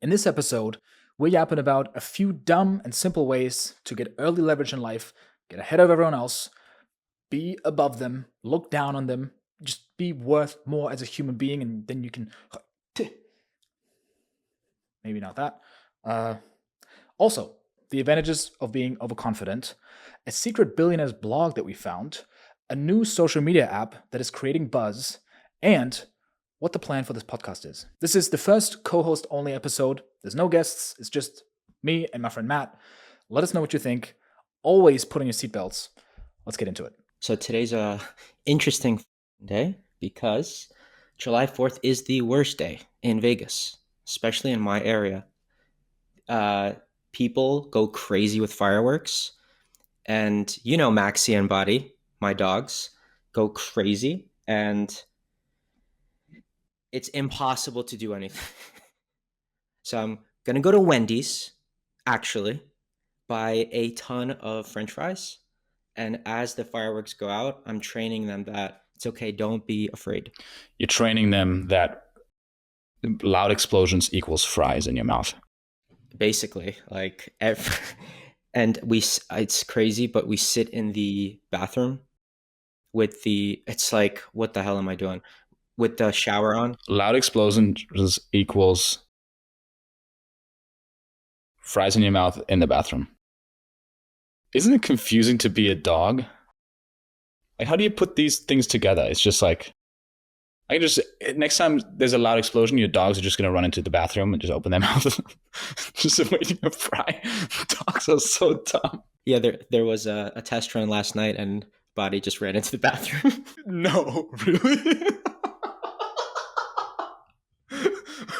In this episode, we're yapping about a few dumb and simple ways to get early leverage in life, get ahead of everyone else, be above them, look down on them, just be worth more as a human being, and then you can. Maybe not that. Also, the advantages of being overconfident, a secret billionaire's blog that we found, a new social media app that is creating buzz, and what the plan for this podcast is. This is the first co host only episode. There's no guests, it's just me and my friend Matt. Let us know what you think. Always put on your seatbelts. Let's get into it. So today's a interesting day because July 4th is the worst day in Vegas, especially in my area. People go crazy with fireworks, and Maxie and Buddy, my dogs, go crazy, and it's impossible to do anything. So I'm gonna go to Wendy's, actually, buy a ton of French fries. And as the fireworks go out, I'm training them that it's okay, don't be afraid. You're training them that loud explosions equals fries in your mouth. Basically, and it's crazy, but we sit in the bathroom with it's like, what the hell am I doing? With the shower on. Loud explosions equals fries in your mouth in the bathroom. Isn't it confusing to be a dog? Like, how do you put these things together? It's just like, next time there's a loud explosion, your dogs are just going to run into the bathroom and just open their mouth, just waiting to fry. Dogs are so dumb. Yeah, there was a test run last night and Buddy just ran into the bathroom. No, really?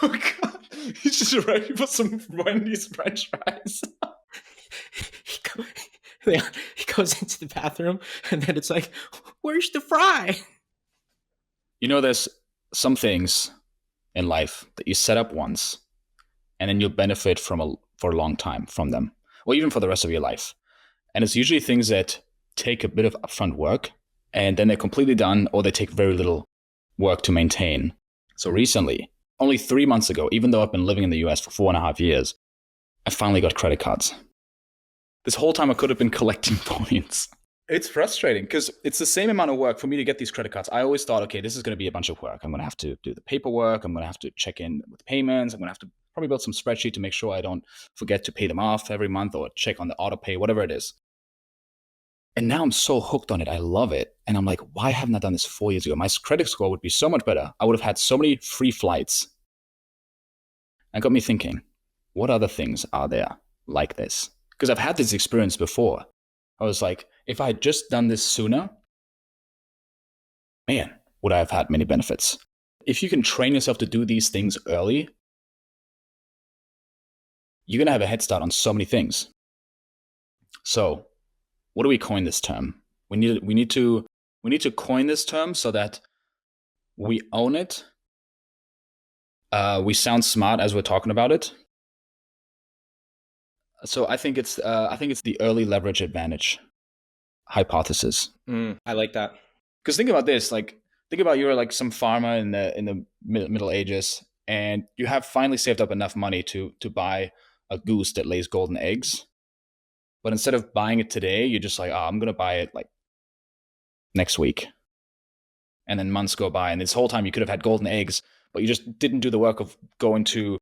Oh, God. He's just ready for some Wendy's French fries. He goes into the bathroom and then it's like, where's the fry? There's some things in life that you set up once and then you'll benefit for a long time from them, or even for the rest of your life. And it's usually things that take a bit of upfront work and then they're completely done, or they take very little work to maintain. So recently, only 3 months ago, even though I've been living in the US for 4.5 years, I finally got credit cards. This whole time I could have been collecting points. It's frustrating because it's the same amount of work for me to get these credit cards. I always thought, okay, this is going to be a bunch of work. I'm going to have to do the paperwork. I'm going to have to check in with payments. I'm going to have to probably build some spreadsheet to make sure I don't forget to pay them off every month or check on the auto pay, whatever it is. And now I'm so hooked on it. I love it. And I'm like, why haven't I done this 4 years ago? My credit score would be so much better. I would have had so many free flights. And got me thinking, what other things are there like this? Because I've had this experience before. I was like, if I had just done this sooner, man, would I have had many benefits. If you can train yourself to do these things early, you're going to have a head start on so many things. So what do we coin this term? We need to coin this term so that we own it. We sound smart as we're talking about it. So I think it's the early leverage advantage hypothesis. I like that. Because think about this, think about you're like some farmer in the Middle Ages, and you have finally saved up enough money to buy a goose that lays golden eggs. But instead of buying it today, you're just like, oh, I'm gonna buy it like next week. And then months go by, and this whole time you could have had golden eggs, but you just didn't do the work of going to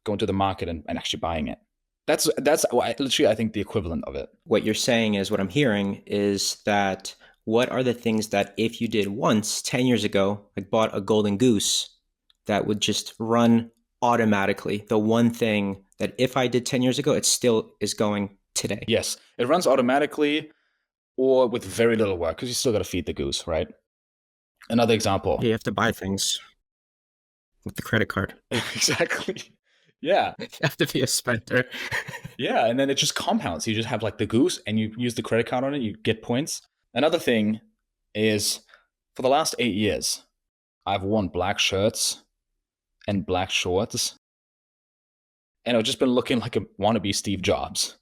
the market and actually buying it. That's literally, I think, the equivalent of it. What you're saying is, what I'm hearing is that what are the things that if you did once 10 years ago, like bought a golden goose, that would just run automatically? The one thing that if I did 10 years ago, it still is going today. Yes, it runs automatically or with very little work because you still got to feed the goose, right? Another example. You have to buy things with the credit card. Exactly. Yeah. You have to be a spender. Yeah, and then it just compounds. You just have like the goose and you use the credit card on it, you get points. Another thing is, for the last 8 years, I've worn black shirts and black shorts. And I've just been looking like a wannabe Steve Jobs.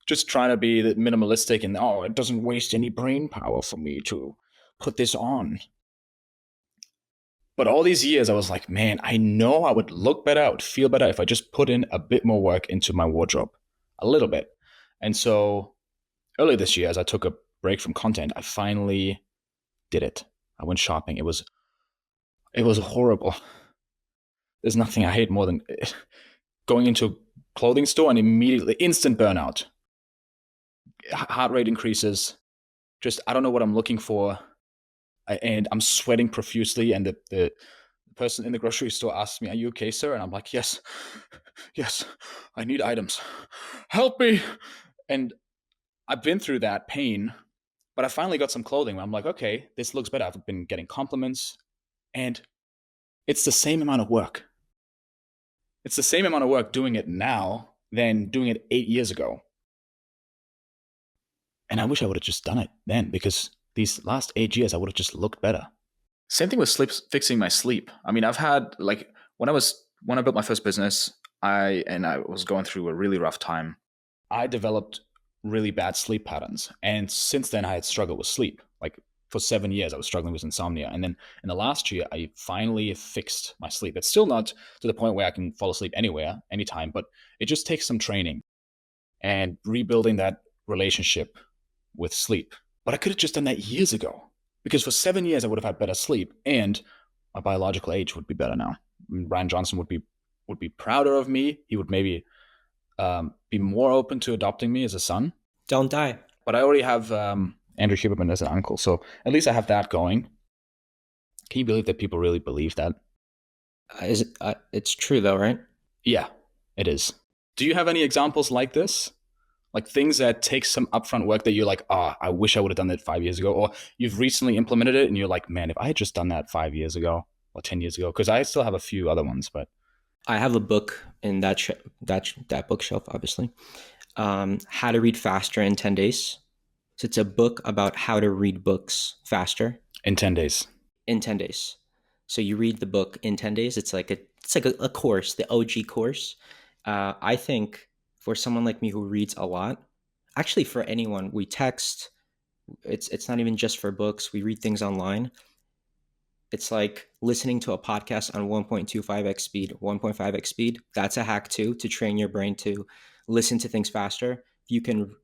Just trying to be minimalistic and, it doesn't waste any brain power for me to put this on. But all these years, I was like, man, I know I would look better, I would feel better if I just put in a bit more work into my wardrobe, a little bit. And so earlier this year, as I took a break from content, I finally did it. I went shopping. It was horrible. There's nothing I hate more than going into a clothing store and immediately instant burnout. Heart rate increases. Just I don't know what I'm looking for, and I'm sweating profusely. And the person in the grocery store asks me, "Are you okay, sir?" And I'm like, "Yes, yes, I need items. Help me!" And I've been through that pain, but I finally got some clothing where I'm like, "Okay, this looks better." I've been getting compliments, and it's the same amount of work. It's the same amount of work doing it now than doing it 8 years ago. And I wish I would have just done it then, because these last 8 years I would have just looked better. Same thing with sleep, fixing my sleep. I mean, I've had like when I built my first business, I was going through a really rough time. I developed really bad sleep patterns, and since then I had struggled with sleep. Like for 7 years, I was struggling with insomnia, and then in the last year, I finally fixed my sleep. It's still not to the point where I can fall asleep anywhere, anytime, but it just takes some training and rebuilding that relationship with sleep. But I could have just done that years ago, because for 7 years I would have had better sleep, and my biological age would be better now. Ryan Johnson would be prouder of me. He would maybe be more open to adopting me as a son. Don't die. But I already have Andrew Huberman as an uncle, so at least I have that going. Can you believe that people really believe that? It's true though, right? Yeah, it is. Do you have any examples like this? Like things that take some upfront work that you're like, I wish I would have done that 5 years ago, or you've recently implemented it and you're like, man, if I had just done that 5 years ago or 10 years ago, because I still have a few other ones, but I have a book in that bookshelf, obviously. How to Read Faster in 10 Days. So it's a book about how to read books faster in 10 days. in 10 days. So you read the book in 10 days. It's like a course, the OG course. I think for someone like me who reads a lot, actually for anyone, we text. It's not even just for books. We read things online. It's like listening to a podcast on 1.25x speed, 1.5x speed. That's a hack too, to train your brain to listen to things faster. You can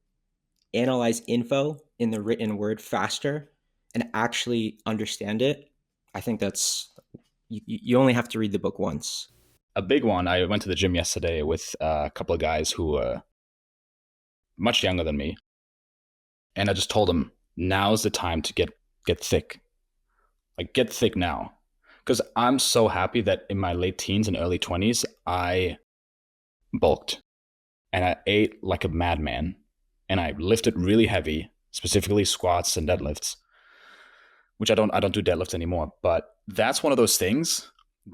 analyze info in the written word faster and actually understand it. I think that's, you only have to read the book once. A big one, I went to the gym yesterday with a couple of guys who were much younger than me. And I just told them, now's the time to get thick. Like, get thick now. Because I'm so happy that in my late teens and early 20s, I bulked. And I ate like a madman. And I lifted really heavy, specifically squats and deadlifts. Which I don't do deadlifts anymore. But that's one of those things.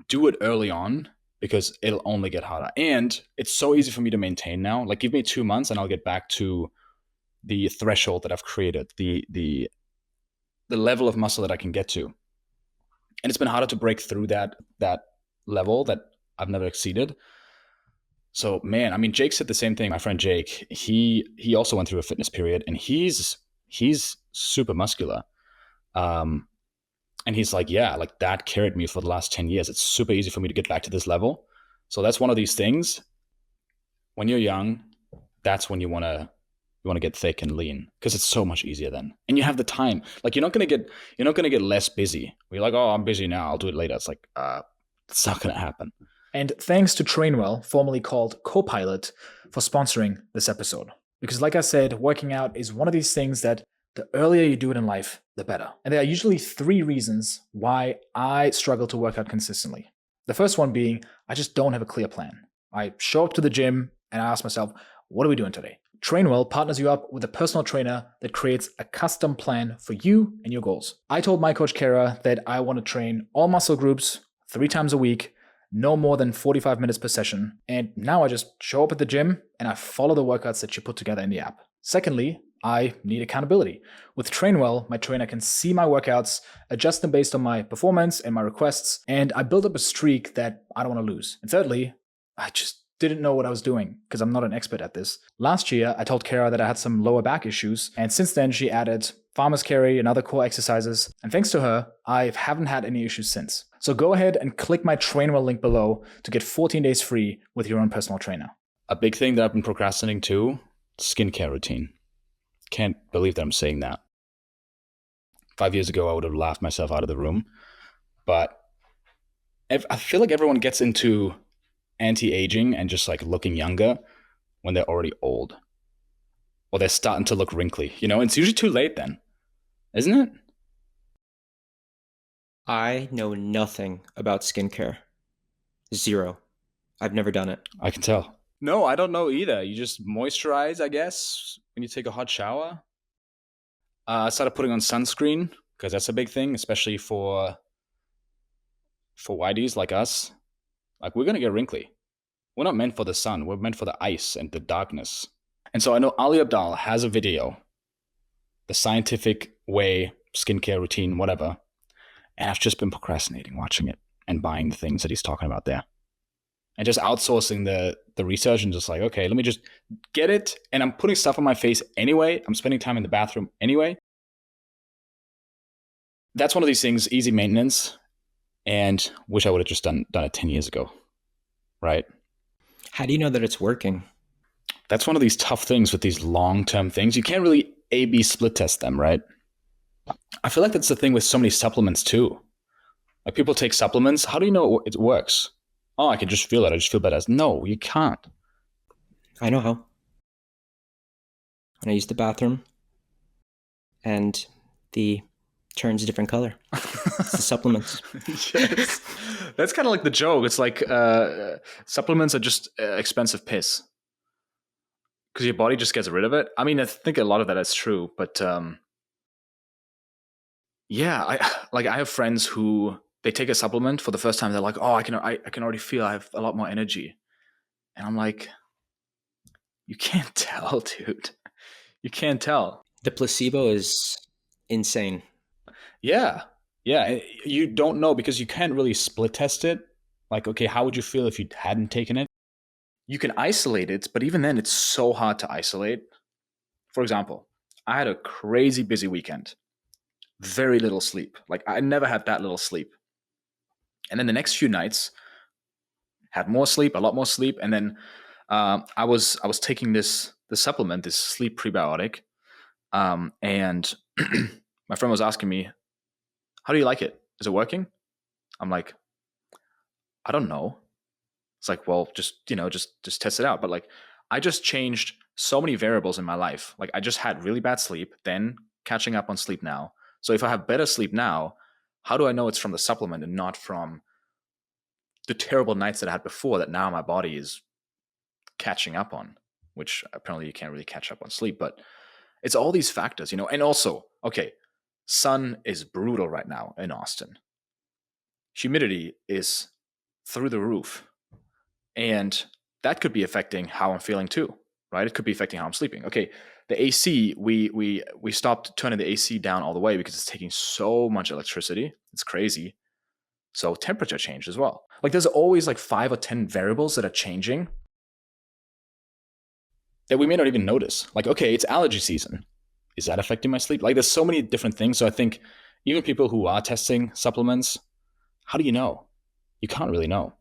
Do it early on, because it'll only get harder. And it's so easy for me to maintain now. Like, give me 2 months and I'll get back to the threshold that I've created, the level of muscle that I can get to. And it's been harder to break through that level that I've never exceeded. So, man, I mean, Jake said the same thing. My friend Jake, he also went through a fitness period, and he's super muscular. And he's like, yeah, like that carried me for the last 10 years. It's super easy for me to get back to this level. So that's one of these things. When you're young, that's when you want to get thick and lean, because it's so much easier then. And you have the time. Like, you're not going to get less busy. You're like, oh, I'm busy now, I'll do it later. It's like, it's not going to happen. And thanks to Trainwell, formerly called Copilot, for sponsoring this episode. Because like I said, working out is one of these things that the earlier you do it in life, the better. And there are usually 3 reasons why I struggle to work out consistently. The first one being, I just don't have a clear plan. I show up to the gym and I ask myself, what are we doing today? Trainwell partners you up with a personal trainer that creates a custom plan for you and your goals. I told my coach Kara that I want to train all muscle groups 3 times a week, no more than 45 minutes per session. And now I just show up at the gym and I follow the workouts that you put together in the app. Secondly, I need accountability. With Trainwell, my trainer can see my workouts, adjust them based on my performance and my requests, and I build up a streak that I don't want to lose. And thirdly, I just didn't know what I was doing because I'm not an expert at this. Last year, I told Kara that I had some lower back issues, and since then she added farmer's carry, and other core exercises. And thanks to her, I haven't had any issues since. So go ahead and click my Trainwell link below to get 14 days free with your own personal trainer. A big thing that I've been procrastinating too, skincare routine. Can't believe that I'm saying that. 5 years ago, I would have laughed myself out of the room. But I feel like everyone gets into anti-aging and just like looking younger when they're already old. Or they're starting to look wrinkly. It's usually too late then, isn't it? I know nothing about skincare. Zero. I've never done it. I can tell. No, I don't know either. You just moisturize, I guess, when you take a hot shower. I started putting on sunscreen because that's a big thing, especially for whiteys like us. Like, we're going to get wrinkly. We're not meant for the sun. We're meant for the ice and the darkness. And so I know Ali Abdaal has a video, the scientific way, skincare routine, whatever. And I've just been procrastinating watching it and buying the things that he's talking about there. And just outsourcing the research and just like, okay, let me just get it. And I'm putting stuff on my face anyway. I'm spending time in the bathroom anyway. That's one of these things, easy maintenance. And wish I would have just done it 10 years ago. Right? How do you know that it's working? That's one of these tough things with these long-term things. You can't really A/B split test them, right? I feel like that's the thing with so many supplements too. Like, people take supplements. How do you know it works? Oh, I can just feel it. I just feel better. No, you can't. I know how. When I use the bathroom and the turns a different color. It's the supplements. Yes. That's kind of like the joke. It's like supplements are just expensive piss. Because your body just gets rid of it. I mean, I think a lot of that is true. But yeah, I have friends who they take a supplement for the first time. They're like, oh, I can already feel I have a lot more energy. And I'm like, you can't tell, dude. You can't tell. The placebo is insane. Yeah. You don't know because you can't really split test it. Like, okay, how would you feel if you hadn't taken it? You can isolate it, but even then, it's so hard to isolate. For example, I had a crazy busy weekend. Very little sleep. Like, I never had that little sleep. And then the next few nights, had more sleep, a lot more sleep. And then I was taking the supplement, this sleep prebiotic. And my friend was asking me, how do you like it? Is it working? I'm like, I don't know. It's like, well, just test it out. But like, I just changed so many variables in my life. Like, I just had really bad sleep, then catching up on sleep now. So if I have better sleep now, how do I know it's from the supplement and not from the terrible nights that I had before that now my body is catching up on, which apparently you can't really catch up on sleep. But it's all these factors, and also, okay, sun is brutal right now in Austin. Humidity is through the roof. And that could be affecting how I'm feeling too, right? It could be affecting how I'm sleeping. Okay, the AC, we stopped turning the AC down all the way because it's taking so much electricity. It's crazy. So temperature changed as well. Like, there's always like 5 or 10 variables that are changing that we may not even notice. Like, okay, it's allergy season. Is that affecting my sleep? Like, there's so many different things. So I think even people who are testing supplements, how do you know? You can't really know.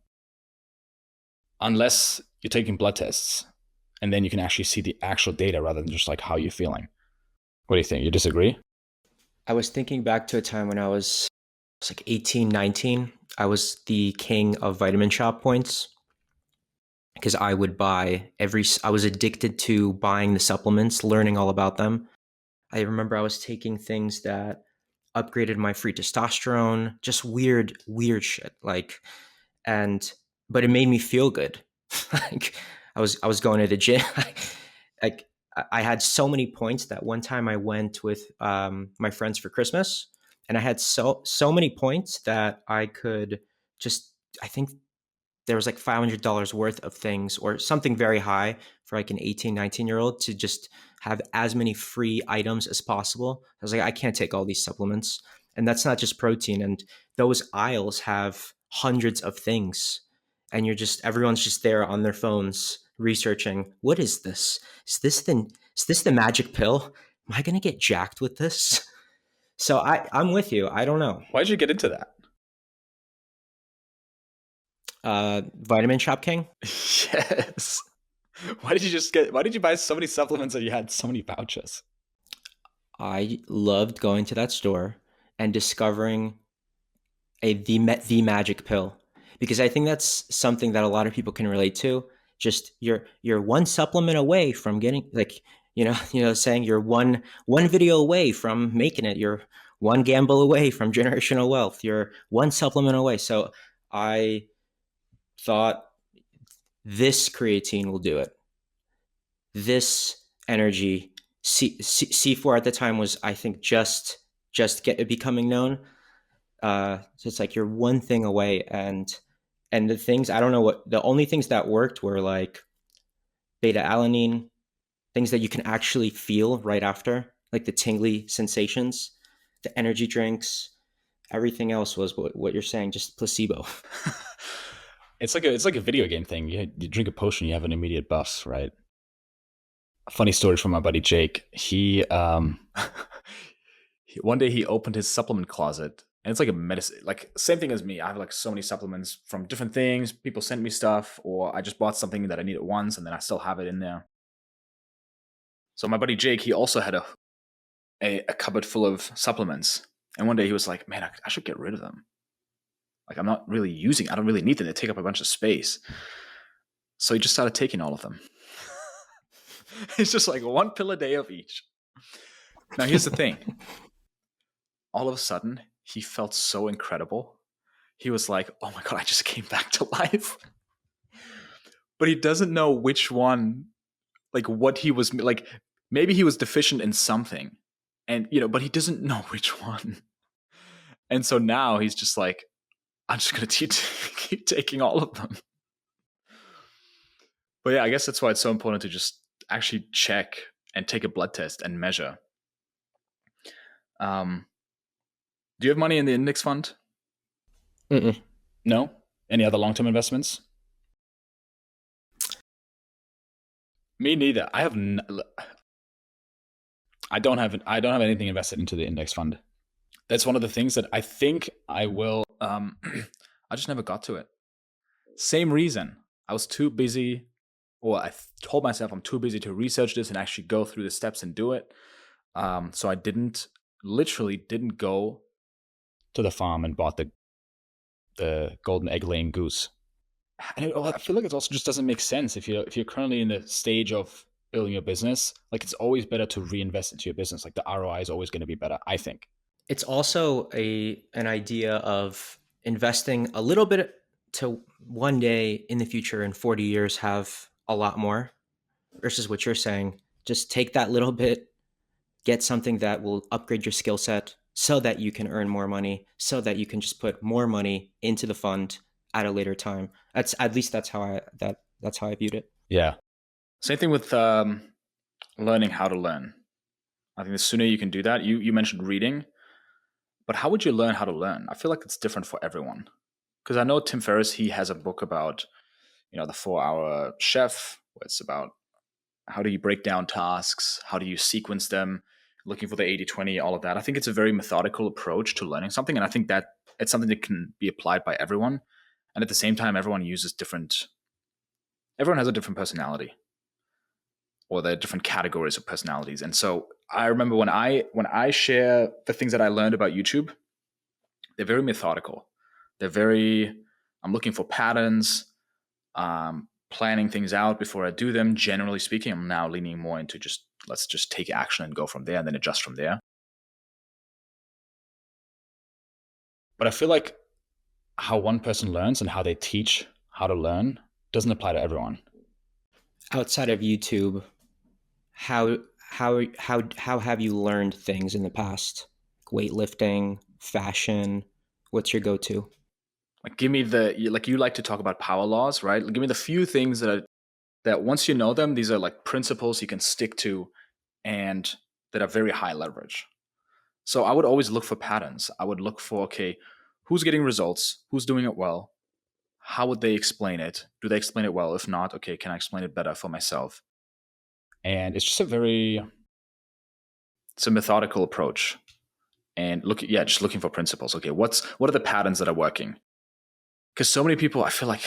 Unless you're taking blood tests, and then you can actually see the actual data rather than just like how you're feeling. What do you think? You disagree? I was thinking back to a time when I was like 18, 19. I was the king of vitamin shop points because I would buy I was addicted to buying the supplements, learning all about them. I remember I was taking things that upgraded my free testosterone, just weird shit. But it made me feel good. Like, I was going to the gym. Like, I had so many points that one time I went with my friends for Christmas, and I had so many points that I could I think there was like $500 worth of things or something very high for like an 18, 19-year-old to just have as many free items as possible. I was like, I can't take all these supplements. And that's not just protein. And those aisles have hundreds of things. And everyone's just there on their phones researching, what is this? Is this the magic pill? am I going to get jacked with this? So I'm with you. I don't know. Why did you get into that? Vitamin Shop King. Yes. Why did you buy so many supplements that you had so many pouches? I loved going to that store and discovering the magic pill, because I think that's something that a lot of people can relate to. Just you're one supplement away from getting, like, saying you're one video away from making it. You're one gamble away from generational wealth. You're one supplement away. So I thought this creatine will do it. This energy, C4 at the time was, I think, just becoming known. So it's like you're one thing away, and the things, I don't know, what the only things that worked were like beta alanine, things that you can actually feel right after, like the tingly sensations, the energy drinks. Everything else was what you're saying, just placebo. It's like a video game thing. You drink a potion, you have an immediate buff, right? A funny story from my buddy Jake. He one day he opened his supplement closet, and it's like a medicine, like same thing as me. I have like so many supplements from different things. People send me stuff, or I just bought something that I needed once, and then I still have it in there. So my buddy Jake, he also had a cupboard full of supplements, and one day he was like, "Man, I should get rid of them. Like I'm not really using. I don't really need them. They take up a bunch of space." So he just started taking all of them. It's just like one pill a day of each. Now here's the thing. All of a sudden, he felt so incredible. He was like, "Oh my God, I just came back to life." But he doesn't know which one, like what he was, like maybe he was deficient in something, and but he doesn't know which one. And so now he's just like, "I'm just going to keep taking all of them." But yeah, I guess that's why it's so important to just actually check and take a blood test and measure. Do you have money in the index fund? Mm-mm. No? Any other long-term investments? Me neither. I don't have anything invested into the index fund. That's one of the things that I think I will. I just never got to it. Same reason. I was too busy, or I told myself I'm too busy to research this and actually go through the steps and do it. So I literally didn't go to the farm and bought the golden egg laying goose. And I feel like it also just doesn't make sense if you're currently in the stage of building your business. Like it's always better to reinvest into your business. Like the ROI is always going to be better, I think. It's also an idea of investing a little bit to one day in the future, in 40 years, have a lot more, versus what you're saying. Just take that little bit, get something that will upgrade your skill set so that you can earn more money, so that you can just put more money into the fund at a later time. That's, at least that's how I viewed it. Yeah. Same thing with learning how to learn. I think the sooner you can do that, you mentioned reading, but how would you learn how to learn? I feel like it's different for everyone. Because I know Tim Ferriss, he has a book about, the 4-Hour Chef, where it's about how do you break down tasks, how do you sequence them, looking for the 80-20, all of that. I think it's a very methodical approach to learning something, and I think that it's something that can be applied by everyone. And at the same time, everyone has a different personality, or they're different categories of personalities. And so I remember when I share the things that I learned about YouTube, they're very methodical. I'm looking for patterns, planning things out before I do them. Generally speaking, I'm now leaning more into let's just take action and go from there and then adjust from there. But I feel like how one person learns and how they teach how to learn doesn't apply to everyone. Outside of YouTube, how have you learned things in the past? Weightlifting, fashion. What's your go-to? Like give me you like to talk about power laws, right? Give me the few things that once you know them, these are like principles you can stick to and that are very high leverage. So I would always look for patterns. I would look for, okay, who's getting results? Who's doing it well? How would they explain it? Do they explain it well? If not, okay, can I explain it better for myself? And it's just a very it's a methodical approach, and just looking for principles. Okay, what are the patterns that are working? Because so many people, I feel like,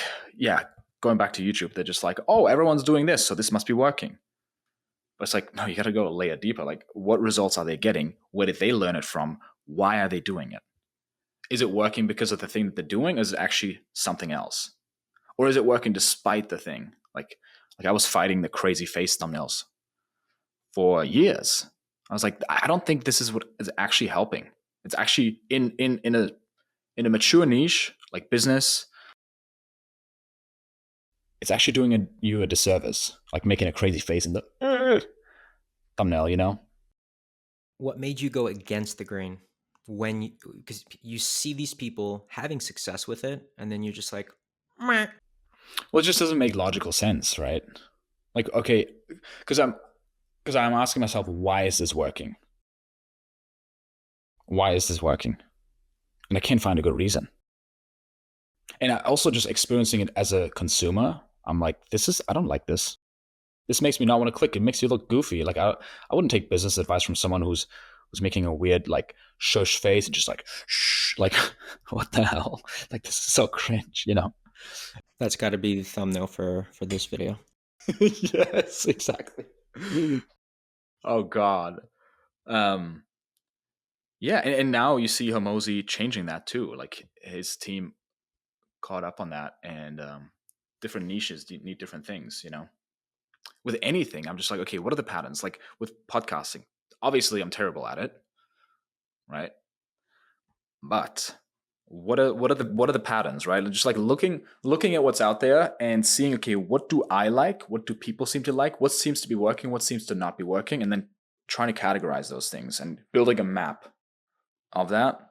going back to YouTube, they're just like, oh, everyone's doing this, so this must be working. But it's like, no, you got to go a layer deeper. Like, what results are they getting? Where did they learn it from? Why are they doing it? Is it working because of the thing that they're doing? Or is it actually something else? Or is it working despite the thing? Like I was fighting the crazy face thumbnails for years. I was like, I don't think this is what is actually helping. It's actually in a mature niche like business. It's actually doing you a disservice, like making a crazy face in the thumbnail, you know? What made you go against the grain because you see these people having success with it, and then you're just like, meh. Well, it just doesn't make logical sense, right? Like, okay, because I'm asking myself, why is this working? Why is this working? And I can't find a good reason. And I also just experiencing it as a consumer, I'm like, I don't like this. This makes me not want to click. It makes you look goofy. Like I wouldn't take business advice from someone who's making a weird like shush face and just like shh, like what the hell? Like this is so cringe, you know? That's got to be the thumbnail for this video. Yes, exactly. Oh God. Yeah, and now you see Hormozi changing that too. Like his team caught up on that, and different niches need different things, you know? With anything, I'm just like, okay, what are the patterns? Like with podcasting, obviously I'm terrible at it, right? But what are the patterns, right? Just like looking at what's out there and seeing, okay, what do I like? What do people seem to like? What seems to be working? What seems to not be working? And then trying to categorize those things and building a map of that.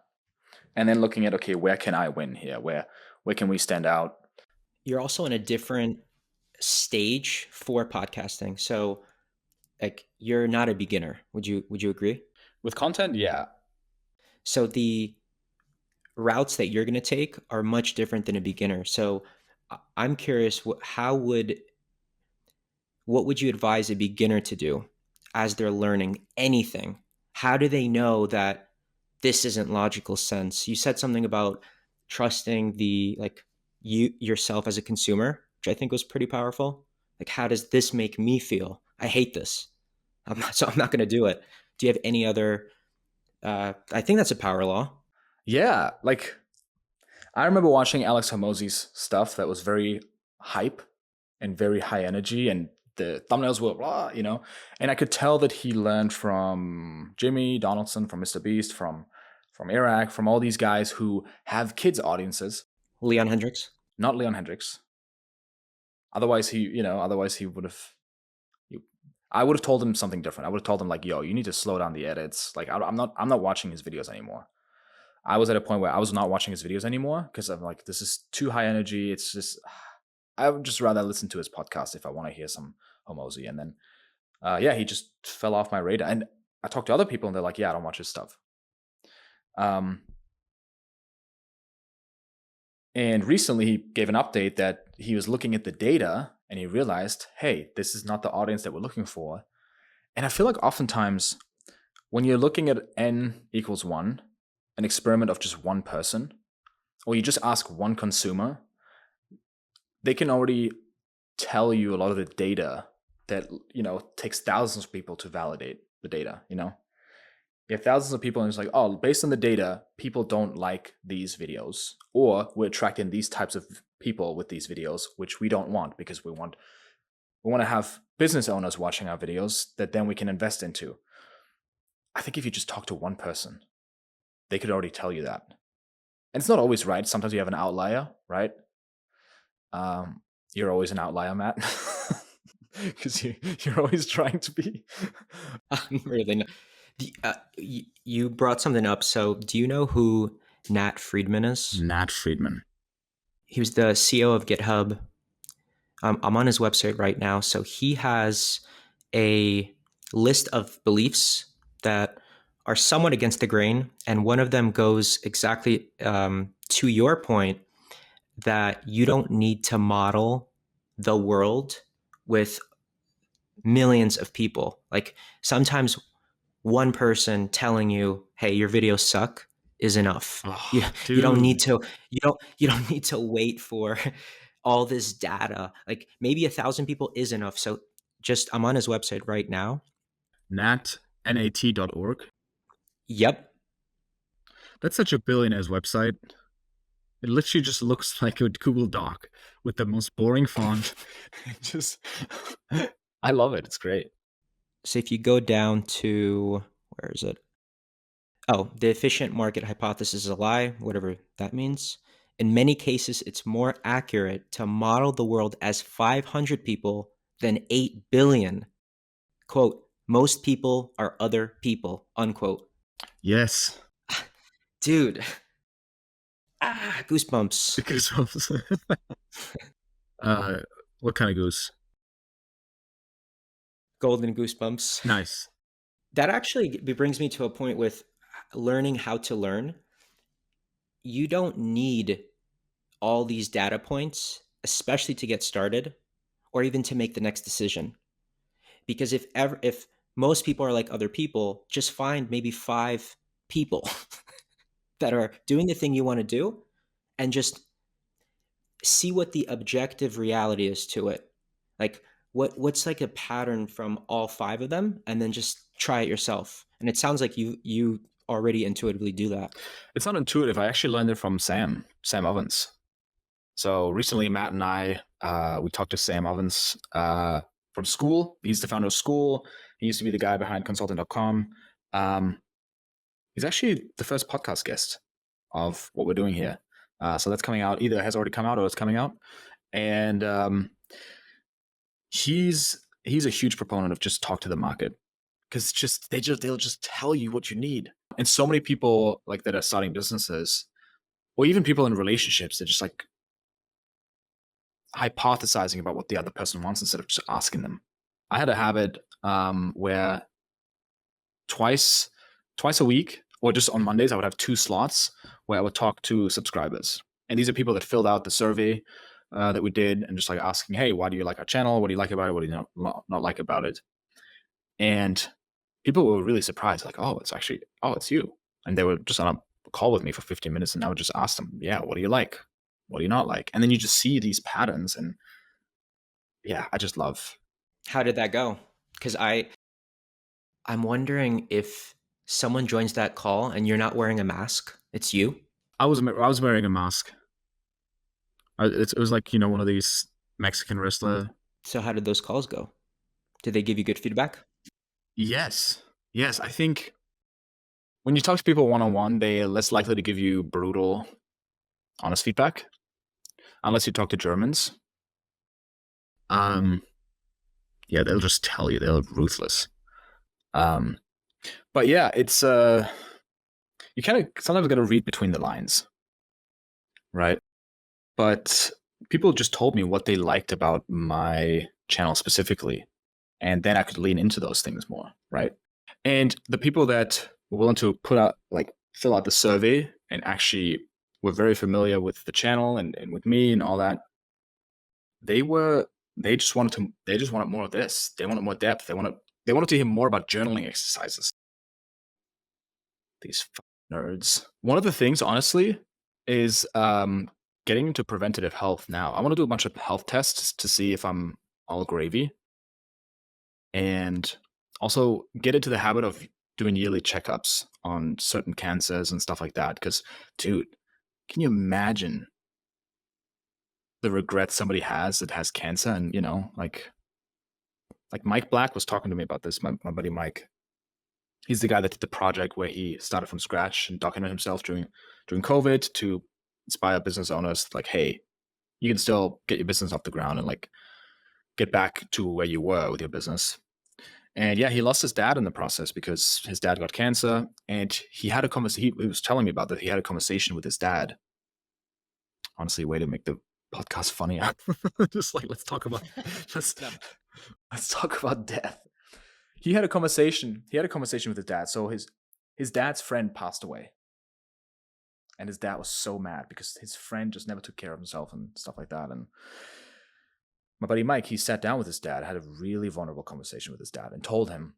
And then looking at, okay, where can I win here? Where can we stand out? You're also in a different stage for podcasting. So like you're not a beginner. Would you agree? With content, yeah. So the routes that you're going to take are much different than a beginner. So I'm curious, what would you advise a beginner to do as they're learning anything? How do they know that this isn't logical sense? You said something about trusting you yourself as a consumer, which I think was pretty powerful. Like, how does this make me feel? I hate this. I'm not going to do it. Do you have any other? I think that's a power law. Yeah, like I remember watching Alex Hormozi's stuff that was very hype and very high energy, and the thumbnails were blah, you know, and I could tell that he learned from Jimmy Donaldson, from Mr. Beast, from Iraq, from all these guys who have kids audiences. Leon Hendricks, not Leon Hendricks. Otherwise, he would have. I would have told him something different. I would have told him like, "Yo, you need to slow down the edits." Like, I'm not watching his videos anymore. I was at a point where I was not watching his videos anymore because I'm like, this is too high energy. It's just, I would just rather listen to his podcast if I want to hear some Hormozi. And then, he just fell off my radar. And I talked to other people and they're like, yeah, I don't watch his stuff. And recently he gave an update that he was looking at the data and he realized, hey, this is not the audience that we're looking for. And I feel like oftentimes when you're looking at n equals 1, an experiment of just one person, or you just ask one consumer, they can already tell you a lot of the data that, you know, takes thousands of people to validate the data, you know? You have thousands of people and it's like, oh, based on the data, people don't like these videos, or we're attracting these types of people with these videos, which we don't want because we want to have business owners watching our videos that then we can invest into. I think if you just talk to one person, they could already tell you that. And it's not always right. Sometimes you have an outlier, right? You're always an outlier, Matt, because you're always trying to be. I'm really not. You brought something up. So, do you know who Nat Friedman is? Nat Friedman. He was the CEO of GitHub. I'm on his website right now. So he has a list of beliefs that are somewhat against the grain. And one of them goes exactly to your point that you don't need to model the world with millions of people. Like sometimes one person telling you, "Hey, your videos suck," is enough. You Oh, you don't need dude. to you don't need to wait for all this data. Like maybe 1,000 people is enough. So just I'm on his website right now. Nat.org. Yep. That's such a billionaire's website. It literally just looks like a Google Doc with the most boring font. Just, I love it. It's great. So if you go down to where is it? Oh, the efficient market hypothesis is a lie, whatever that means. In many cases, it's more accurate to model the world as 500 people than 8 billion. Quote, most people are other people, unquote. Yes. Dude, goosebumps. Goosebumps. uh, what kind of goose? Golden goosebumps. Nice. That actually brings me to a point with learning how to learn. You don't need all these data points, especially to get started or even to make the next decision. Because if most people are like other people, just find maybe 5 people that are doing the thing you want to do and just see what the objective reality is to it. Like what's like a pattern from all 5 of them, and then just try it yourself. And it sounds like you already intuitively do that. It's not intuitive. I actually learned it from Sam Ovens. So recently, Matt and I, we talked to Sam Ovens from school. He's the founder of School. He used to be the guy behind consulting.com. He's actually the first podcast guest of what we're doing here. So that's coming out. Either it has already come out or it's coming out. And he's a huge proponent of just talk to the market, because they'll just tell you what you need. And so many people like that are starting businesses, or even people in relationships, they're just like hypothesizing about what the other person wants instead of just asking them. I had a habit where twice a week, or just on Mondays, I would have 2 slots where I would talk to subscribers. And these are people that filled out the survey that we did, and just like asking, hey, why do you like our channel? What do you like about it? What do you not like about it? And people were really surprised, like, it's you. And they were just on a call with me for 15 minutes, and I would just ask them, yeah, what do you like? What do you not like? And then you just see these patterns, and yeah, I just love. How did that go? Because I'm wondering if someone joins that call and you're not wearing a mask, it's you. I was wearing a mask. It was like, one of these Mexican wrestler. So how did those calls go? Did they give you good feedback? Yes. I think when you talk to people one on one, they're less likely to give you brutal, honest feedback, unless you talk to Germans. Yeah, they'll just tell you. They're ruthless. But yeah, it's you kind of sometimes got to read between the lines, right? But people just told me what they liked about my channel specifically, and then I could lean into those things more, right? And the people that were willing to fill out the survey and actually were very familiar with the channel and with me and all that, they just wanted more of this. They wanted more depth. They wanted to hear more about journaling exercises. These nerds. One of the things, honestly, is getting into preventative health now. I want to do a bunch of health tests to see if I'm all gravy, and also get into the habit of doing yearly checkups on certain cancers and stuff like that. Because, dude, can you imagine the regret somebody has that has cancer? And like Mike Black was talking to me about this. My buddy Mike. He's the guy that did the project where he started from scratch and documented himself during COVID to inspire business owners. Like, hey, you can still get your business off the ground and like get back to where you were with your business. And yeah, he lost his dad in the process because his dad got cancer, and he had a conversation. He was telling me about that. He had a conversation with his dad. Honestly, way to make the podcast funnier. Just like let's talk about death. He had a conversation with his dad. So his dad's friend passed away, and his dad was so mad because his friend just never took care of himself and stuff like that. And my buddy Mike, he sat down with his dad, had a really vulnerable conversation with his dad, and told him,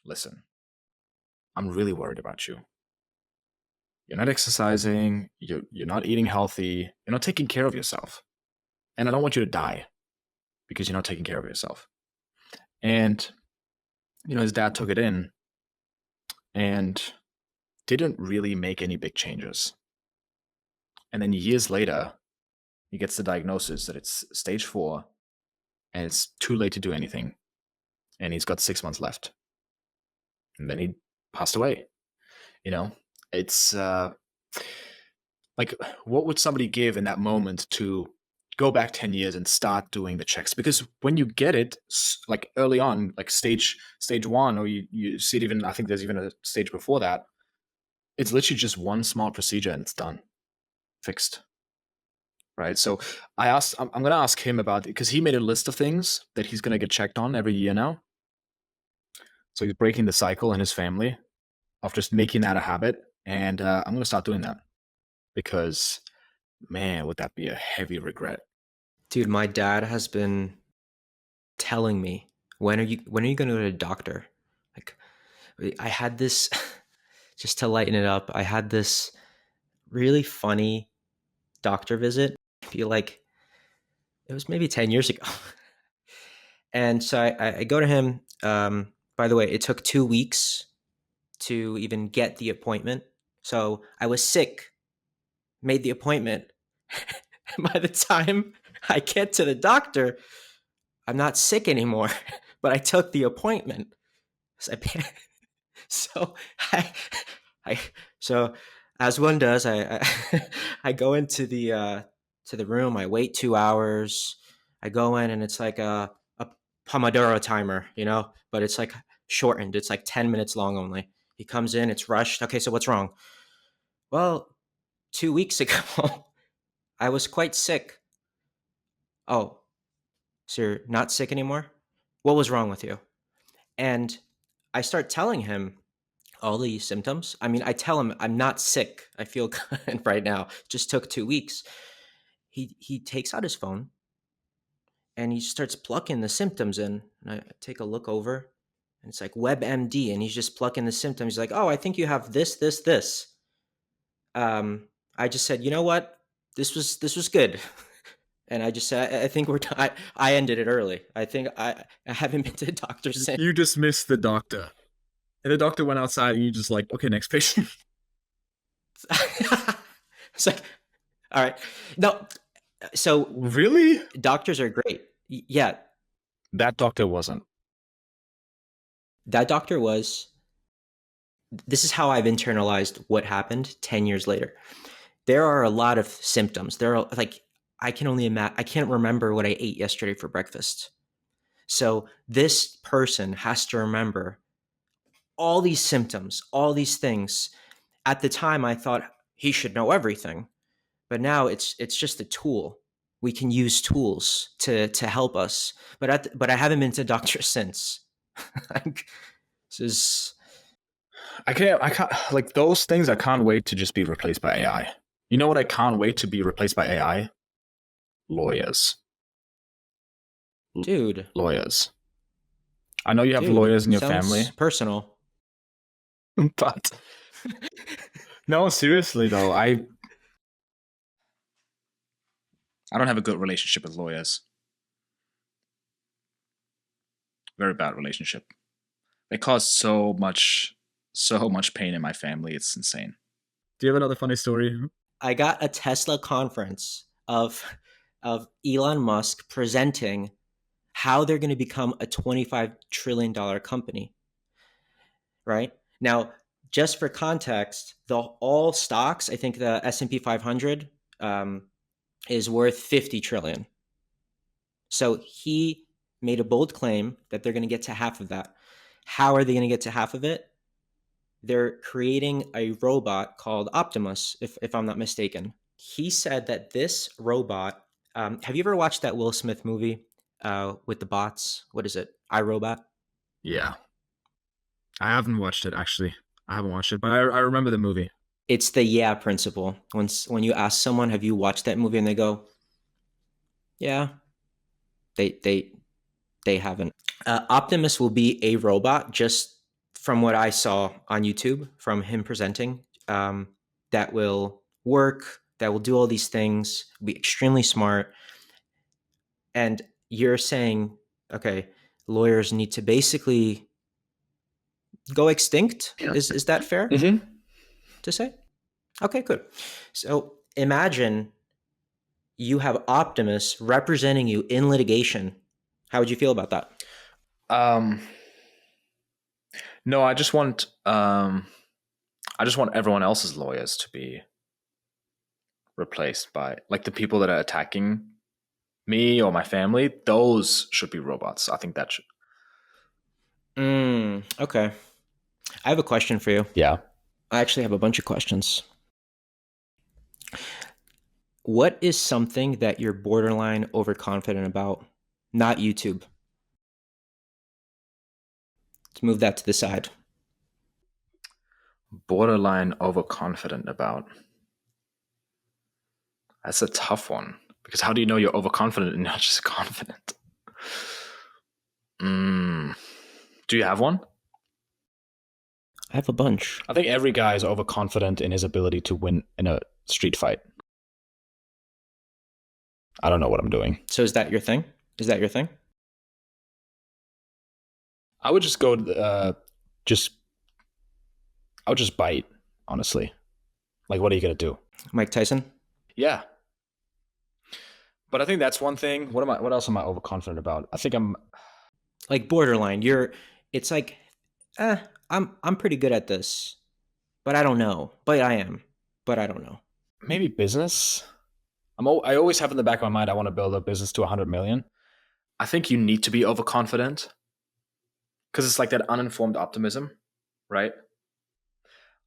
listen, I'm really worried about you. You're not exercising, you're not eating healthy, you're not taking care of yourself. And I don't want you to die because you're not taking care of yourself. And, his dad took it in and didn't really make any big changes. And then years later, he gets the diagnosis that it's stage 4 and it's too late to do anything. And he's got 6 months left. And then he passed away. It's like, what would somebody give in that moment to go back 10 years and start doing the checks? Because when you get it, like early on, like stage 1, or you see it even, I think there's even a stage before that, it's literally just one small procedure and it's done, fixed. Right. So I'm going to ask him about it because he made a list of things that he's going to get checked on every year now. So he's breaking the cycle in his family of just making that a habit. And I'm going to start doing that because, man, would that be a heavy regret? Dude, my dad has been telling me, when are you going to go to the doctor? Like, I had this, just to lighten it up, I had this really funny doctor visit. I feel like it was maybe 10 years ago. And so I go to him. By the way, it took 2 weeks to even get the appointment. So I was sick, made the appointment. By the time I get to the doctor, I'm not sick anymore, but I took the appointment. So I, I so as one does, I go into the room. I wait 2 hours. I go in and it's like a Pomodoro timer, but it's like shortened. It's like 10 minutes long only. He comes in. It's rushed. Okay, so what's wrong? Well, 2 weeks ago, I was quite sick. Oh, so you're not sick anymore? What was wrong with you? And I start telling him all the symptoms. I mean, I tell him I'm not sick. I feel good right now. Just took 2 weeks. He takes out his phone and he starts plugging the symptoms in. And I take a look over and it's like WebMD, and he's just plugging the symptoms. He's like, oh, I think you have this, this, this. I just said, you know what? This was good. And I just said, I think I ended it early. I think I haven't been to the doctor since. You dismissed the doctor. And the doctor went outside and you just like, okay, next patient. It's like, all right. No, so Really? doctors are great. Yeah, That doctor wasn't. that doctor was. This is how I've internalized what happened 10 years later. There are a lot of symptoms. There are like, I can only imagine, I can't remember what I ate yesterday for breakfast. So this person has to remember all these symptoms, all these things. At the time, I thought he should know everything, but now it's just a tool. We can use tools to help us. But I haven't been to doctor since. This is. I can't, like those things I can't wait to just be replaced by AI. You know what I can't wait to be replaced by AI? Lawyers. Dude. Lawyers. I know you have lawyers in your family. Personal. But no, seriously though, I don't have a good relationship with lawyers. Very bad relationship. They cause so much pain in my family. It's insane. Do you have another funny story? I got a Tesla conference of Elon Musk presenting how they're going to become a $25 trillion company. Right? Now, just for context, all stocks, I think the S&P 500 is worth 50 trillion. So he made a bold claim that they're going to get to half of that. How are they going to get to half of it? They're creating a robot called Optimus, if I'm not mistaken. He said that this robot, have you ever watched that Will Smith movie with the bots? What is it? iRobot? Yeah. I haven't watched it, actually. I haven't watched it, but I remember the movie. It's the yeah principle. When you ask someone, have you watched that movie? And they go, yeah. They haven't. Optimus will be a robot just from what I saw on YouTube from him presenting, that will work, that will do all these things, be extremely smart. And you're saying, okay, lawyers need to basically go extinct. Yeah. Is that fair Mm-hmm. to say? Okay, good. So imagine you have Optimus representing you in litigation. How would you feel about that? No, I just want everyone else's lawyers to be replaced by, like, the people that are attacking me or my family. Those should be robots. I think that should. Okay. I have a question for you. Yeah. I actually have a bunch of questions. What is something that you're borderline overconfident about? Not YouTube. Let's move that to the side. Borderline overconfident about. That's a tough one, because how do you know you're overconfident and not just confident? Do you have one? I have a bunch. I think every guy is overconfident in his ability to win in a street fight. I don't know what I'm doing. So is that your thing? Is that your thing? I would just go, I would just bite, honestly. Like, what are you going to do? Mike Tyson? Yeah. But I think that's one thing. What else am I overconfident about? I think I'm, Like borderline. It's like, I'm pretty good at this, but I don't know. But I am. But I don't know. maybe business. I always have in the back of my mind, I want to build a business to 100 million. I think you need to be overconfident, because it's like that uninformed optimism, right?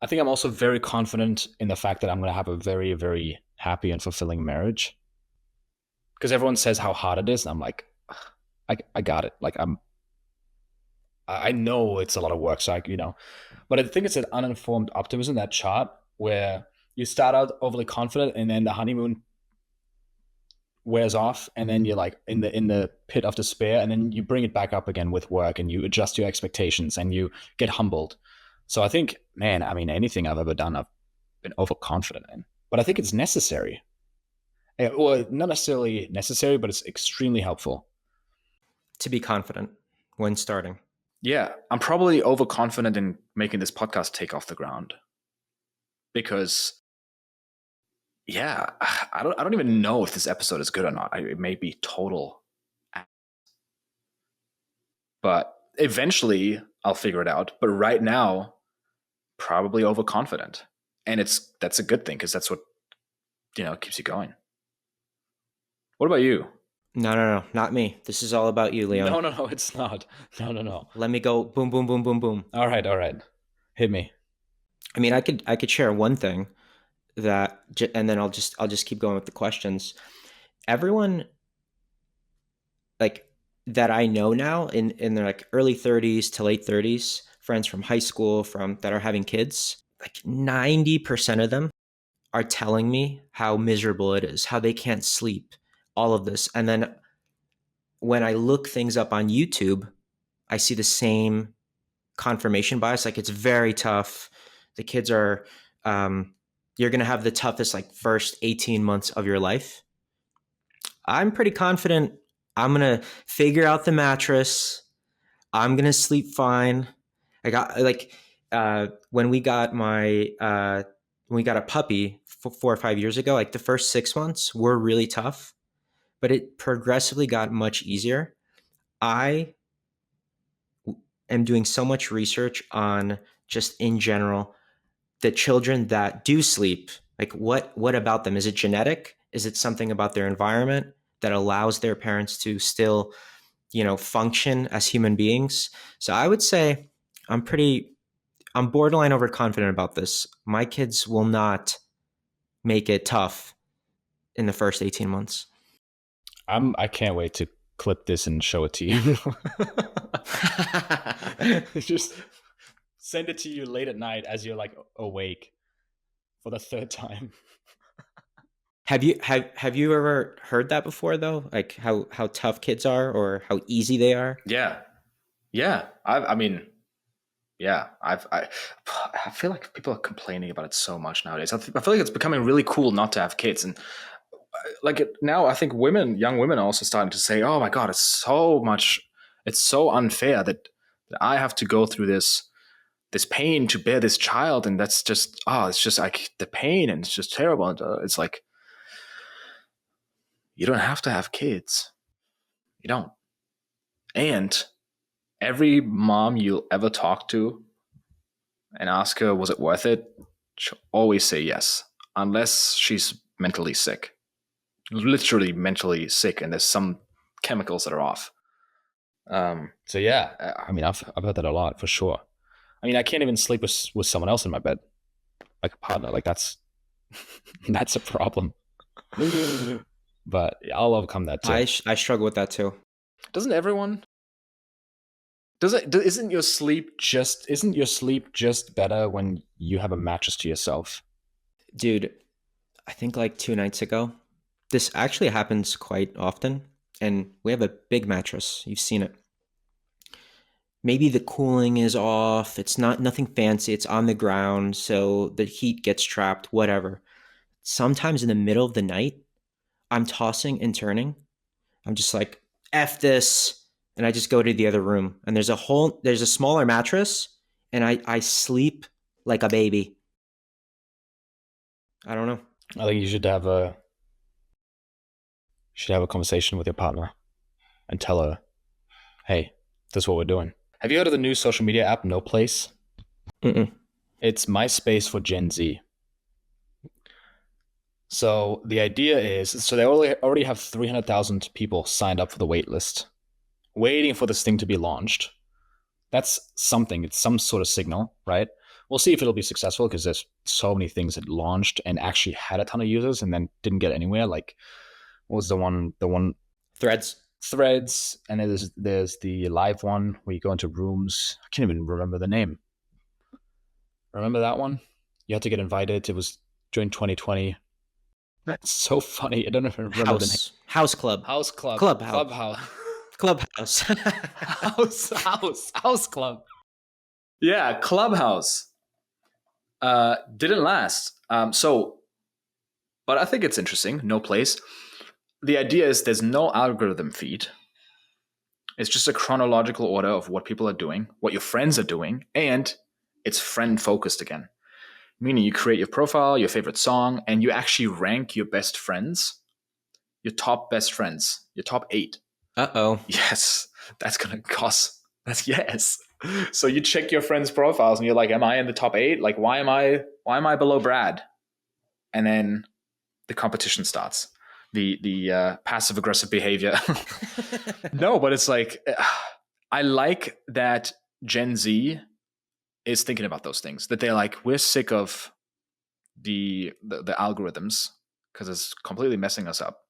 I think I'm also very confident in the fact that I'm going to have a very, very happy and fulfilling marriage. Because everyone says how hard it is, and I'm like, I got it. Like, I know it's a lot of work, so but I think it's an uninformed optimism, that chart where you start out overly confident, and then the honeymoon wears off, and then you're like in the pit of despair, and then you bring it back up again with work, and you adjust your expectations, and you get humbled. So I think, man, I mean, anything I've ever done, I've been overconfident in, but I think it's necessary. Well, not necessarily necessary, but it's extremely helpful. To be confident when starting. Yeah, I'm probably overconfident in making this podcast take off the ground, because, yeah, I don't even know if this episode is good or not. It may be total, but eventually I'll figure it out. But right now, probably overconfident, and that's a good thing, because that's what keeps you going. What about you? No, not me. This is all about you, Leon. No, it's not. No. Let me go. Boom, boom, boom, boom, boom. All right. Hit me. I mean, I could share one thing that, and then I'll just keep going with the questions. Everyone, like, that I know now in their like early 30s to late 30s, friends from high school that are having kids, like 90% of them are telling me how miserable it is, how they can't sleep, all of this. And then when I look things up on YouTube, I see the same confirmation bias. Like, it's very tough. The kids are, you're going to have the toughest, like, first 18 months of your life. I'm pretty confident I'm going to figure out the mattress. I'm going to sleep fine. I got, like, when we got a puppy 4 or 5 years ago, like, the first 6 months were really tough, but it progressively got much easier. I am doing so much research on, just in general, the children that do sleep. Like, what about them? Is it genetic? Is it something about their environment that allows their parents to still, function as human beings? So I would say I'm borderline overconfident about this. My kids will not make it tough in the first 18 months. I can't wait to clip this and show it to you. Just send it to you late at night as you're like awake for the third time. Have you ever heard that before, though? Like, how tough kids are, or how easy they are? Yeah. I mean, yeah, I feel like people are complaining about it so much nowadays. I feel like it's becoming really cool not to have kids, and now I think young women are also starting to say, "Oh my god, it's so unfair that I have to go through this pain to bear this child, and that's just it's just like the pain, and it's just terrible." And, it's like you don't have to have kids, you don't, and every mom you'll ever talk to and ask her, was it worth it? She'll always say yes, unless she's mentally sick, literally mentally sick, and there's some chemicals that are off. So yeah, I mean, I've heard that a lot for sure. I mean, I can't even sleep with someone else in my bed, like a partner. Like that's that's a problem. But I'll overcome that too. I struggle with that too. Doesn't everyone? Isn't your sleep just better when you have a mattress to yourself? Dude, I think like 2 nights ago, this actually happens quite often, and we have a big mattress. You've seen it. Maybe the cooling is off. It's not nothing fancy. It's on the ground, so the heat gets trapped, whatever. Sometimes in the middle of the night, I'm tossing and turning. I'm just like, F this. And I just go to the other room. And there's a smaller mattress, and I sleep like a baby. I don't know. I think you should have a conversation with your partner and tell her, "Hey, this is what we're doing." Have you heard of the new social media app No Place? Mm-mm. It's MySpace for Gen Z. So the idea is, so they already have 300,000 people signed up for the wait list, waiting for this thing to be launched. That's something. It's some sort of signal, right? We'll see if it'll be successful because there's so many things that launched and actually had a ton of users and then didn't get anywhere. Like, what was the one? Threads, and there's the live one where you go into rooms. I can't even remember the name. Remember that one? You had to get invited. It was during 2020. That's so funny. I don't even remember the name. House Club. House Club. Clubhouse. Clubhouse. Clubhouse. House Club. Yeah, Clubhouse didn't last. But I think it's interesting. No Place. The idea is there's no algorithm feed. It's just a chronological order of what people are doing, what your friends are doing, and it's friend focused again. Meaning you create your profile, your favorite song, and you actually rank your best friends, your top best friends, your top 8. Uh-oh. Yes, that's gonna cost. Yes. So you check your friends' profiles and you're like, am I in the top 8? Like, why am I below Brad? And then the competition starts. The passive aggressive behavior. No, but it's like, I like that Gen Z is thinking about those things. That they're like, we're sick of the algorithms because it's completely messing us up,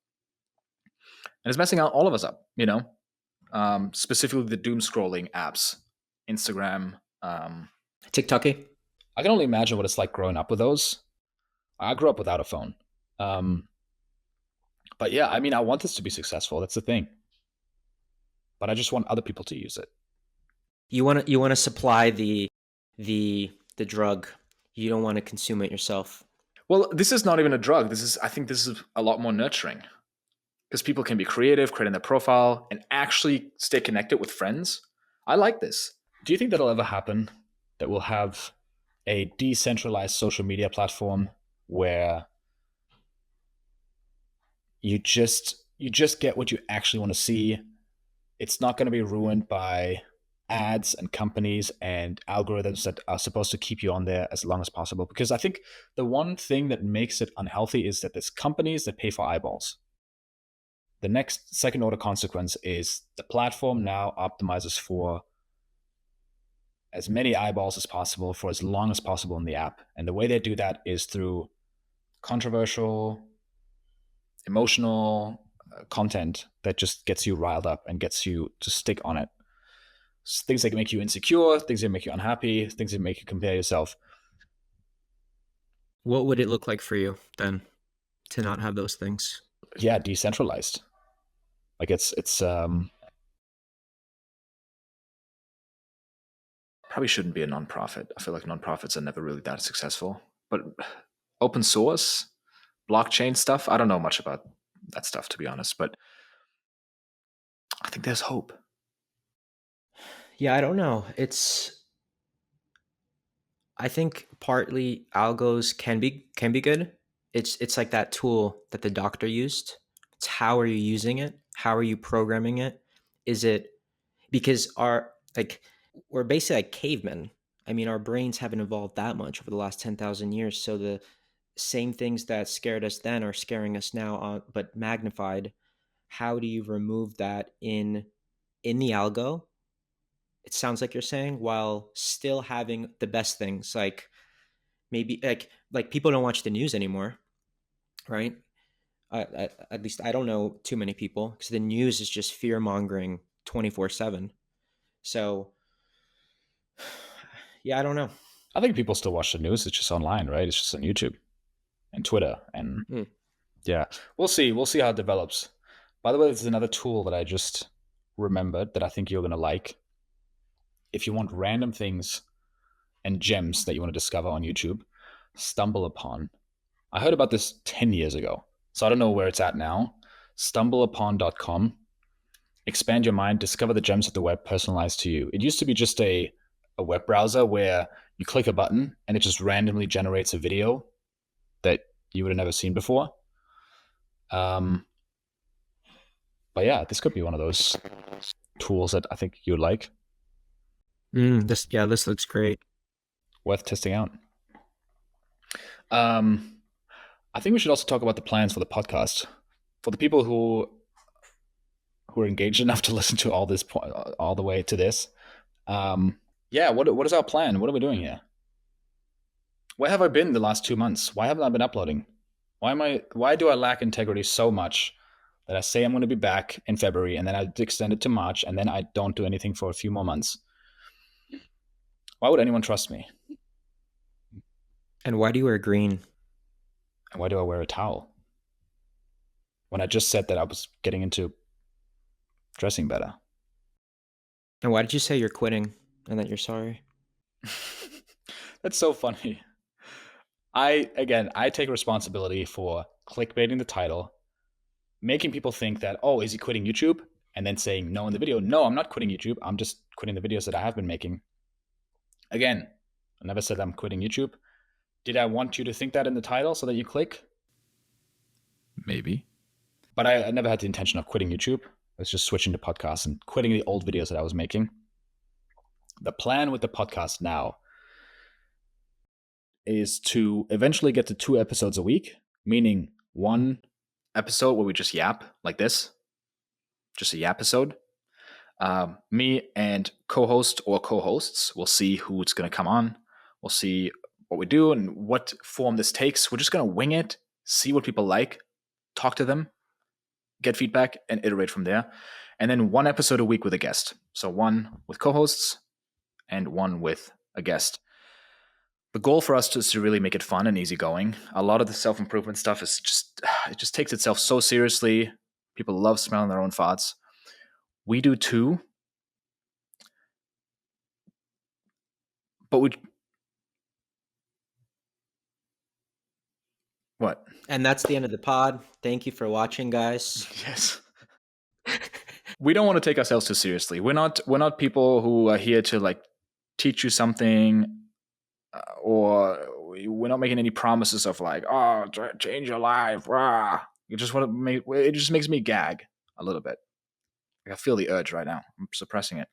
and it's messing out all of us up. Specifically the doom scrolling apps, Instagram, TikToky. I can only imagine what it's like growing up with those. I grew up without a phone. But yeah, I mean, I want this to be successful. That's the thing. But I just want other people to use it. You want to supply the drug. You don't want to consume it yourself. Well, this is not even a drug. I think this is a lot more nurturing. Because people can be creative, creating their profile, and actually stay connected with friends. I like this. Do you think that'll ever happen? That we'll have a decentralized social media platform where you just get what you actually want to see. It's not going to be ruined by ads and companies and algorithms that are supposed to keep you on there as long as possible. Because I think the one thing that makes it unhealthy is that there's companies that pay for eyeballs. The next second order consequence is the platform now optimizes for as many eyeballs as possible for as long as possible in the app. And the way they do that is through controversial, emotional content that just gets you riled up and gets you to stick on it. Things that make you insecure, things that make you unhappy, things that make you compare yourself. What would it look like for you then to not have those things? Yeah, decentralized. Like it's probably shouldn't be a nonprofit. I feel like nonprofits are never really that successful. But open source, blockchain stuff, I don't know much about that stuff, to be honest, but I think there's hope. Yeah, I don't know. I think partly algos can be good. It's like that tool that the doctor used. It's how are you using it? How are you programming it? Is it because we're basically like cavemen. I mean, our brains haven't evolved that much over the last 10,000 years. So the same things that scared us then are scaring us now, but magnified. How do you remove that in the algo? It sounds like you're saying, while still having the best things, like maybe like people don't watch the news anymore, right? At least I don't know too many people, because the news is just fear mongering 24/7. So yeah, I don't know. I think people still watch the news. It's just online, right? It's just on YouTube and Twitter. And yeah, we'll see. We'll see how it develops. By the way, there's another tool that I just remembered that I think you're going to like. If you want random things and gems that you want to discover on YouTube, stumble upon. I heard about this 10 years ago, so I don't know where it's at now. Stumbleupon.com. Expand your mind, discover the gems of the web personalized to you. It used to be just a web browser where you click a button and it just randomly generates a video that you would have never seen before. But yeah, this could be one of those tools that I think you would like. This looks great. Worth testing out. I think we should also talk about the plans for the podcast. For the people who are engaged enough to listen to all the way to this, yeah, what is our plan? What are we doing here? Where have I been the last 2 months? Why haven't I been uploading? Why do I lack integrity so much that I say I'm going to be back in February and then I extend it to March and then I don't do anything for a few more months? Why would anyone trust me? And why do you wear green? And why do I wear a towel? When I just said that I was getting into dressing better. And why did you say you're quitting and that you're sorry? That's so funny. I take responsibility for clickbaiting the title, making people think that, oh, is he quitting YouTube? And then saying no in the video. No, I'm not quitting YouTube. I'm just quitting the videos that I have been making. Again, I never said I'm quitting YouTube. Did I want you to think that in the title so that you click? Maybe. But I never had the intention of quitting YouTube. I was just switching to podcasts and quitting the old videos that I was making. The plan with the podcast now is to eventually get to 2 episodes a week, meaning 1 episode where we just yap like this, just a yap episode. Me and co-host or co-hosts, we'll see who's going to come on. We'll see what we do and what form this takes. We're just going to wing it, see what people like, talk to them, get feedback, and iterate from there. And then 1 episode a week with a guest. So 1 with co-hosts and 1 with a guest. The goal for us is to really make it fun and easygoing. A lot of the self-improvement stuff is it just takes itself so seriously. People love smelling their own farts. We do too. But what? And that's the end of the pod. Thank you for watching, guys. Yes. We don't want to take ourselves too seriously. We're not people who are here to like teach you something, or we're not making any promises of like, oh, change your life. Rah. You just want to make it. Just makes me gag a little bit. I feel the urge right now. I'm suppressing it.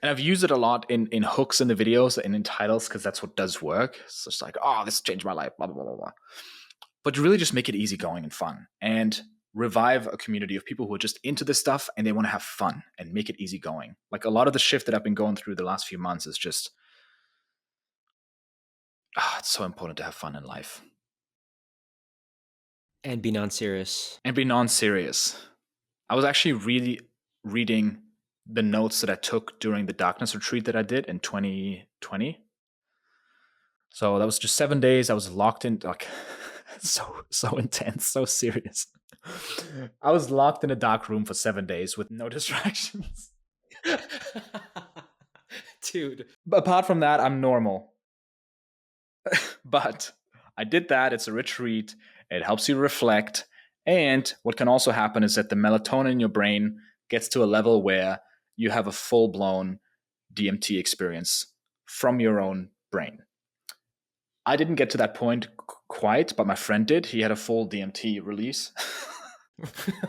And I've used it a lot in hooks in the videos and in titles because that's what does work. It's just like, oh, this changed my life, blah, blah, blah, blah. But really just make it easygoing and fun and revive a community of people who are just into this stuff and they want to have fun and make it easygoing. Like a lot of the shift that I've been going through the last few months is just, it's so important to have fun in life. And be non-serious. I was actually really reading the notes that I took during the darkness retreat that I did in 2020. So that was just 7 days. I was locked in, like, so intense, so serious. I was locked in a dark room for 7 days with no distractions. Dude. But apart from that, I'm normal. But I did that. It's a retreat. It helps you reflect. And what can also happen is that the melatonin in your brain gets to a level where you have a full-blown DMT experience from your own brain. I didn't get to that point quite, but my friend did. He had a full DMT release.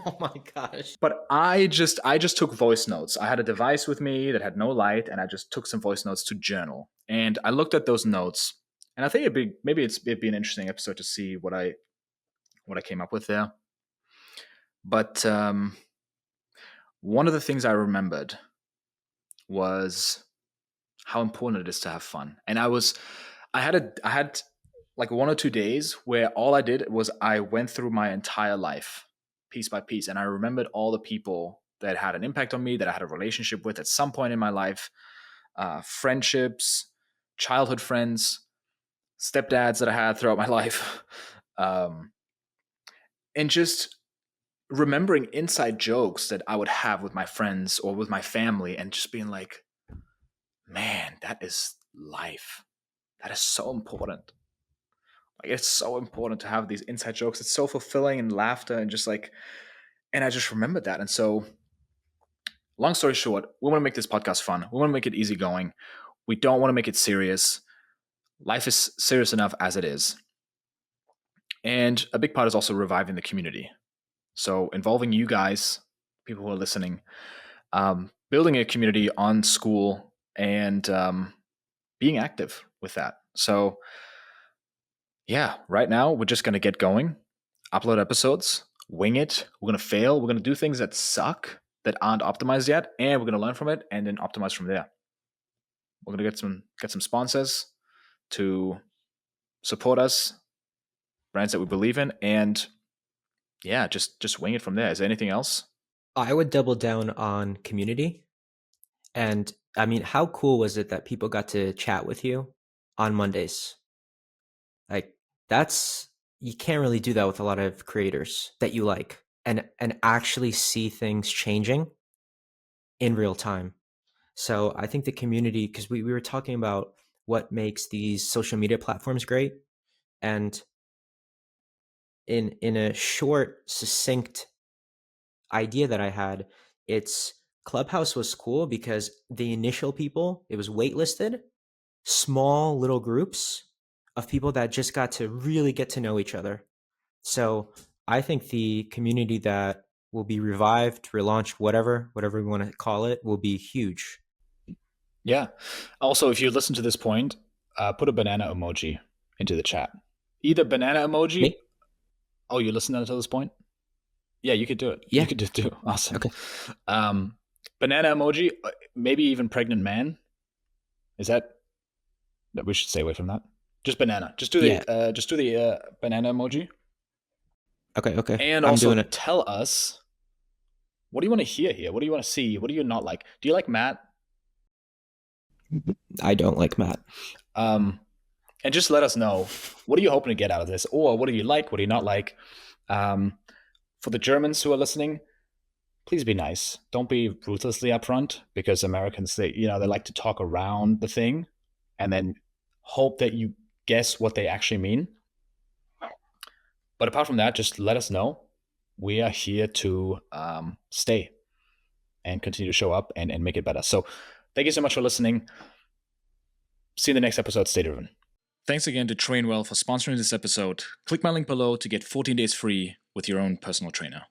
Oh my gosh. But I just took voice notes. I had a device with me that had no light, and I just took some voice notes to journal. And I looked at those notes, and I think it'd be an interesting episode to see what I came up with there. But one of the things I remembered was how important it is to have fun. And I had like 1 or 2 days where all I did was I went through my entire life piece by piece, and I remembered all the people that had an impact on me, that I had a relationship with at some point in my life, friendships, childhood friends, stepdads that I had throughout my life, and just remembering inside jokes that I would have with my friends or with my family, and just being like, man, that is life. That is so important. Like, it's so important to have these inside jokes. It's so fulfilling, and laughter, and just like, and I just remembered that. And so, long story short, we want to make this podcast fun. We want to make it easygoing. We don't want to make it serious. Life is serious enough as it is. And a big part is also reviving the community. So involving you guys, people who are listening, building a community on School, and being active with that. So yeah, right now we're just going to get going, upload episodes, wing it. We're going to fail. We're going to do things that suck, that aren't optimized yet, and we're going to learn from it and then optimize from there. We're going to get some sponsors to support us, brands that we believe in, and yeah, just wing it from there. Is there anything else? I would double down on community. And I mean, how cool was it that people got to chat with you on Mondays? Like, you can't really do that with a lot of creators that you like, and actually see things changing in real time. So I think the community, because we were talking about what makes these social media platforms great, and in a short, succinct idea that I had, it's Clubhouse was cool because the initial people, it was waitlisted, small little groups of people that just got to really get to know each other. So I think the community that will be revived, relaunched, whatever we want to call it, will be huge. Yeah. Also, if you listen to this point, put a banana emoji into the chat. Either banana emoji. Me? Oh, you listened until this point? Yeah, you could do it. Yeah. You could do it too. Awesome. Okay. Banana emoji, maybe even pregnant man. Is that we should stay away from that? Just banana. Just do the banana emoji. Okay. And I'm also doing it. tell us, what do you want to hear here? What do you want to see? What do you not like? Do you like Matt? I don't like Matt. And just let us know, what are you hoping to get out of this? Or what do you like? What do you not like? For the Germans who are listening, please be nice. Don't be ruthlessly upfront, because Americans, they like to talk around the thing and then hope that you guess what they actually mean. But apart from that, just let us know. We are here to stay and continue to show up and make it better. So thank you so much for listening. See you in the next episode. Stay driven. Thanks again to Trainwell for sponsoring this episode. Click my link below to get 14 days free with your own personal trainer.